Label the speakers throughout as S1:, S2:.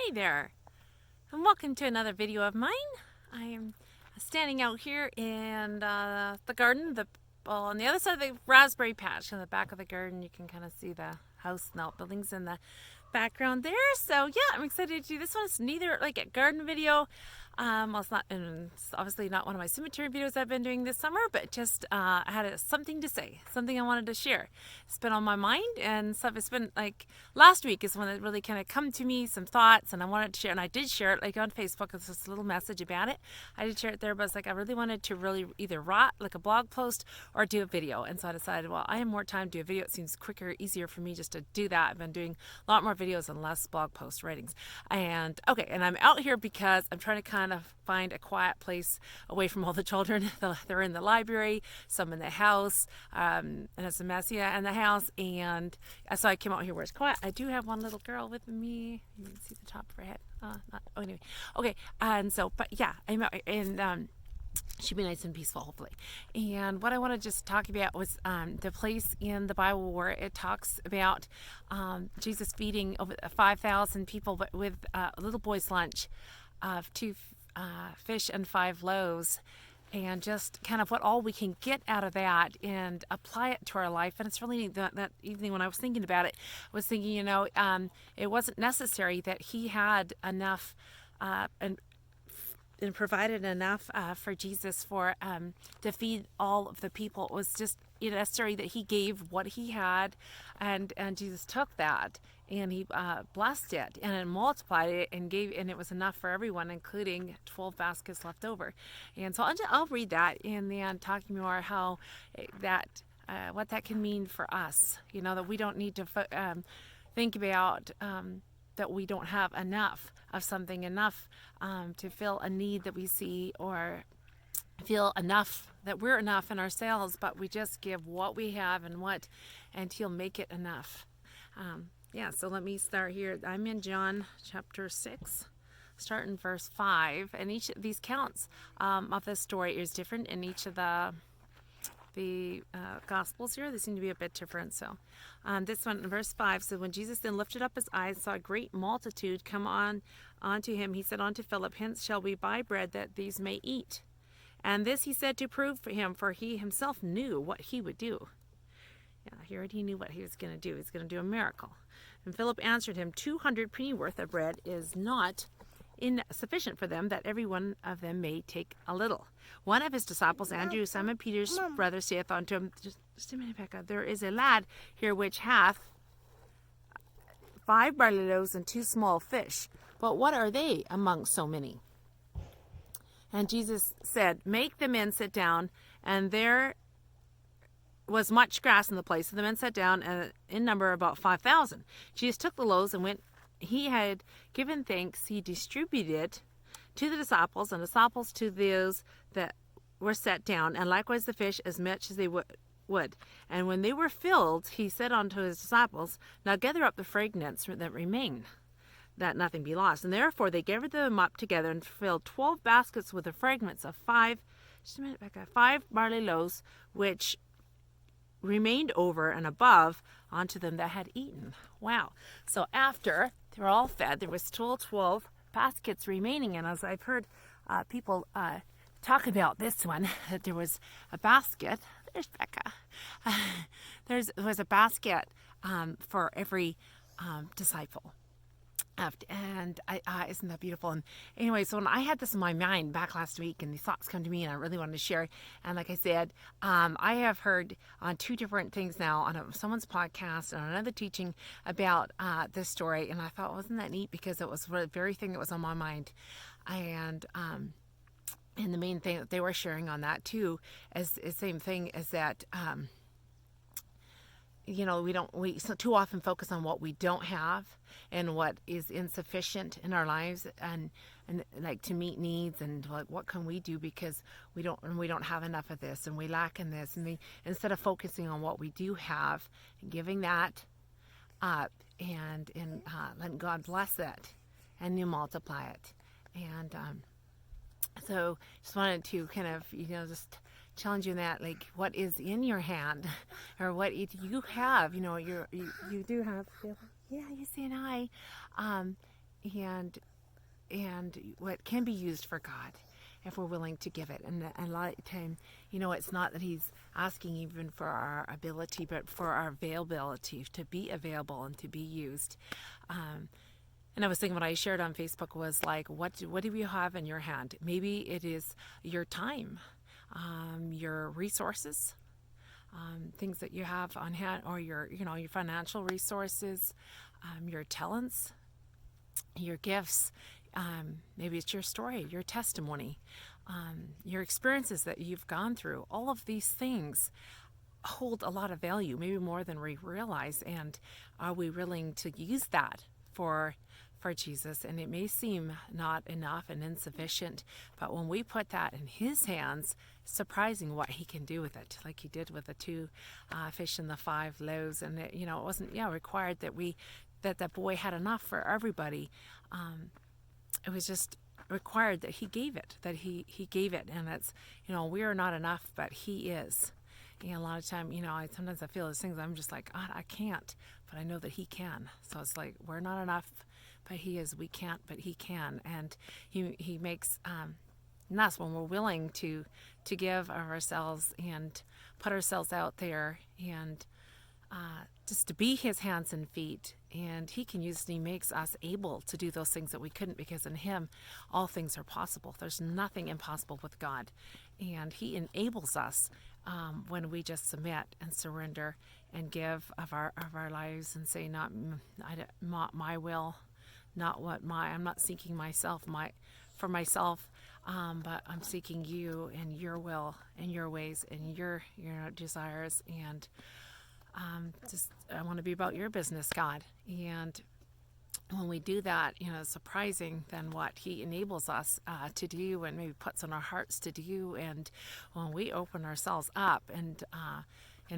S1: Hey there, and welcome to another video of mine. I am standing out here in the garden, on the other side of the raspberry patch. In the back of the garden, you can kind of see the house and outbuildings in the background there. So yeah, I'm excited to do this one. It's neither like a garden video. Well, it's obviously not one of my cemetery videos I've been doing this summer, but just I had something to say, something I wanted to share. It's been on my mind, and stuff. It's been like last week is when it really kind of come to me, some thoughts, and I wanted to share, and I did share it like on Facebook. It's just a little message about it. I did share it there, but it's like I really wanted to really either write like a blog post or do a video, and so I decided, well, I have more time to do a video. It seems quicker, easier for me just to do that. I've been doing a lot more videos and less blog post writings, and okay, and I'm out here because I'm trying to kind of find a quiet place away from all the children. They're in the library, some in the house, and it's a mess in the house, and so I came out here where it's quiet. I do have one little girl with me. You can see the top of her head. Anyway, okay, and so, but yeah, I'm out, and should be nice and peaceful, hopefully. And what I want to just talk about was the place in the Bible where it talks about Jesus feeding over 5,000 people, but with a little boy's lunch of 2 fish and 5 loaves, and just kind of what all we can get out of that and apply it to our life. And it's really that evening when I was thinking about it, I was thinking, it wasn't necessary that he had enough and provided enough for Jesus to feed all of the people. It was just necessary that he gave what he had, and Jesus took that and he blessed it and multiplied it and gave, and it was enough for everyone, including 12 baskets left over. And so I'll read that and then talking more how that what that can mean for us. That we don't need to think about that we don't have enough of something, enough to fill a need that we see, or feel enough that we're enough in ourselves, but we just give what we have and he'll make it enough. So let me start here. I'm in John chapter 6, starting verse 5, and each of these counts of this story is different in each of the Gospels here. They seem to be a bit different. So this one in verse 5 said, when Jesus then lifted up his eyes, saw a great multitude come onto him, he said unto Philip, hence shall we buy bread that these may eat? And this he said to prove for him, for he himself knew what he would do. Yeah, he already knew what he was going to do. He's going to do a miracle. And Philip answered him, 200 penny worth of bread is not insufficient for them, that every one of them may take a little. One of his disciples, Andrew, Simon Peter's brother, saith unto him, just a minute, Becca, there is a lad here which hath 5 barley loaves and 2 small fish, but what are they among so many? And Jesus said, make the men sit down. And there was much grass in the place, so the men sat down, and in number about 5,000. Jesus took the loaves, and when he had given thanks, he distributed to the disciples, and disciples to those that were set down, and likewise the fish as much as they would. And when they were filled, he said unto his disciples, now gather up the fragments that remain, that nothing be lost. And therefore they gathered them up together and filled 12 baskets with the fragments of 5 barley loaves, which remained over and above unto them that had eaten. Wow. So after they were all fed, there was still 12 baskets remaining. And as I've heard people talk about this one, that there was a basket. There's Becca. There was a basket for every disciple. And isn't that beautiful? And anyway, so when I had this in my mind back last week, and these thoughts come to me, and I really wanted to share. And like I said, I have heard on 2 different things now on someone's podcast and on another teaching about this story. And I thought, wasn't that neat? Because it was the very thing that was on my mind. And the main thing that they were sharing on that too is the same thing, is that we so too often focus on what we don't have and what is insufficient in our lives, and like to meet needs, and like what can we do because we don't have enough of this, and we lack in this, and instead of focusing on what we do have and giving that up and letting God bless it and you multiply it. And so just wanted to kind of just challenge you in that, like, what is in your hand, or what you have, you do have, yeah, you see an eye, and what can be used for God if we're willing to give it. And a lot of time, it's not that he's asking even for our ability, but for our availability, to be available and to be used. And I was thinking, what I shared on Facebook was like, what do you have in your hand? Maybe it is your time, your resources, things that you have on hand, or your financial resources, your talents, your gifts. Maybe it's your story, your testimony, your experiences that you've gone through. All of these things hold a lot of value, maybe more than we realize. And are we willing to use that for Jesus? And it may seem not enough and insufficient, but when we put that in his hands, surprising what he can do with it, like he did with the 2 fish and the 5 loaves. And it wasn't required that the boy had enough for everybody. It was just required that he gave it, he gave it. And it's, we are not enough, but he is. And a lot of time, sometimes I feel those things, I'm just like, God, I can't, but I know that he can. So it's like, we're not enough, but he is. We can't, but he can. And he makes, and that's when we're willing to give of ourselves and put ourselves out there, and just to be his hands and feet. And he can use, and he makes us able to do those things that we couldn't, because in him all things are possible. There's nothing impossible with God, and he enables us when we just submit and surrender and give of our lives and say, not my will, I'm not seeking for myself, but I'm seeking you and your will and your ways and your desires. And I want to be about your business, God. And when we do that, it's surprising then what he enables us to do, and maybe puts on our hearts to do. And when we open ourselves up and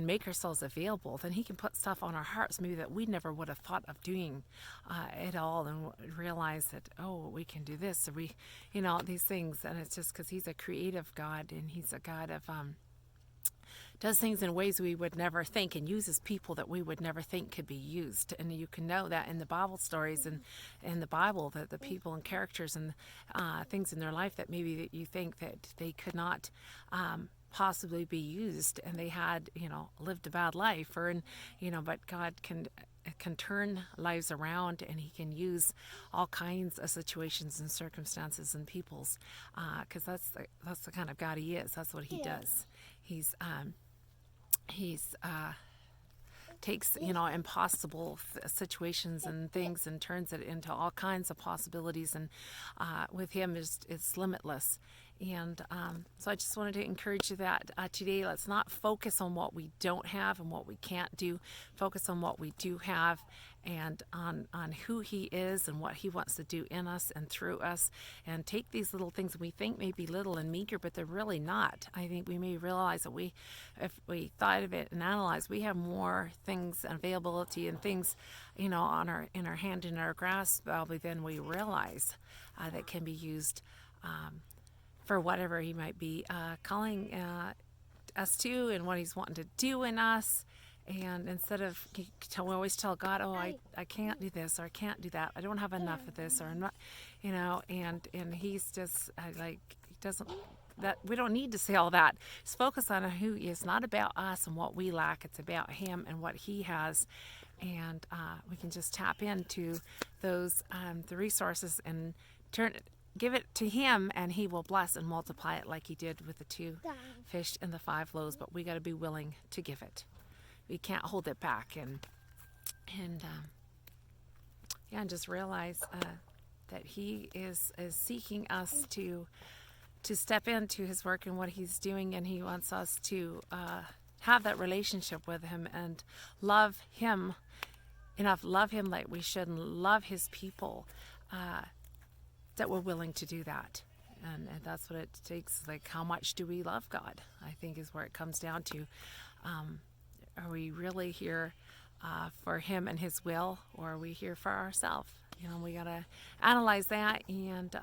S1: make ourselves available, then he can put stuff on our hearts maybe that we never would have thought of doing at all, and realize that, oh, we can do this, or we, these things. And it's just because he's a creative God, and he's a God of does things in ways we would never think, and uses people that we would never think could be used. And you can know that in the Bible stories and in the Bible, that the people and characters and things in their life that maybe that you think that they could not possibly be used, and they had lived a bad life, but God can turn lives around, and he can use all kinds of situations and circumstances and peoples, because that's the kind of God he is. That's what he does. He's takes impossible situations and things and turns it into all kinds of possibilities, and with him it's limitless. And so I just wanted to encourage you that today, let's not focus on what we don't have and what we can't do. Focus on what we do have, and on who he is and what he wants to do in us and through us. And take these little things we think may be little and meager, but they're really not. I think we may realize that if we thought of it and analyzed, we have more things and availability and things, in our hand, in our grasp, probably than we realize, that can be used for whatever he might be calling us to, and what he's wanting to do in us. And instead of, we always tell God, oh, I can't do this, or I can't do that, I don't have enough of this, or I'm not, and he's just he doesn't, that we don't need to say all that. Just focus on who he is. Not about us and what we lack, it's about him and what he has. And we can just tap into those the resources and give it to him, and he will bless and multiply it, like he did with the 2 fish and the 5 loaves. But we got to be willing to give it. We can't hold it back, and just realize that he is seeking us to step into his work and what he's doing, and he wants us to have that relationship with him and love him like we should, and love his people, that we're willing to do that. And that's what it takes. Like, how much do we love God, I think, is where it comes down to. Are we really here for him and his will, or are we here for ourselves? We got to analyze that, and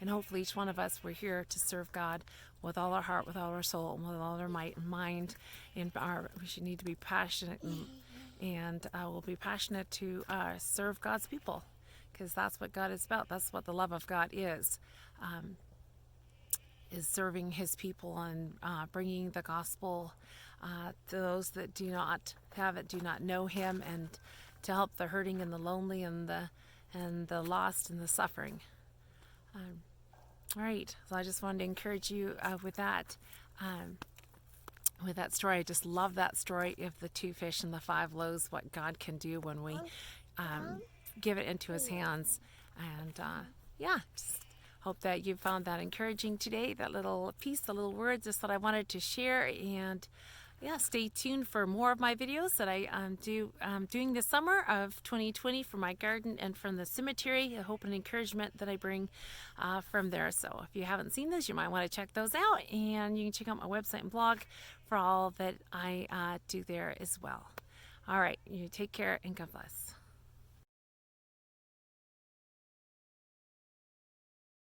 S1: hopefully each one of us, we're here to serve God with all our heart, with all our soul, and with all our might and mind. And we should need to be passionate, and we'll be passionate to serve God's people, because that's what God is about. That's what the love of God is serving his people and bringing the gospel to those that do not have it, do not know him, and to help the hurting and the lonely and the lost and the suffering. All right, so I just wanted to encourage you with that. With that story, I just love that story of the 2 fish and the 5 loaves, what God can do when we give it into his hands. And yeah, just hope that you found that encouraging today, that little piece, the little words just that I wanted to share. And yeah, stay tuned for more of my videos that I doing this summer of 2020 for my garden and from the cemetery. I hope and encouragement that I bring from there. So if you haven't seen those, you might want to check those out, and you can check out my website and blog for all that I do there as well. All right, you take care and God bless.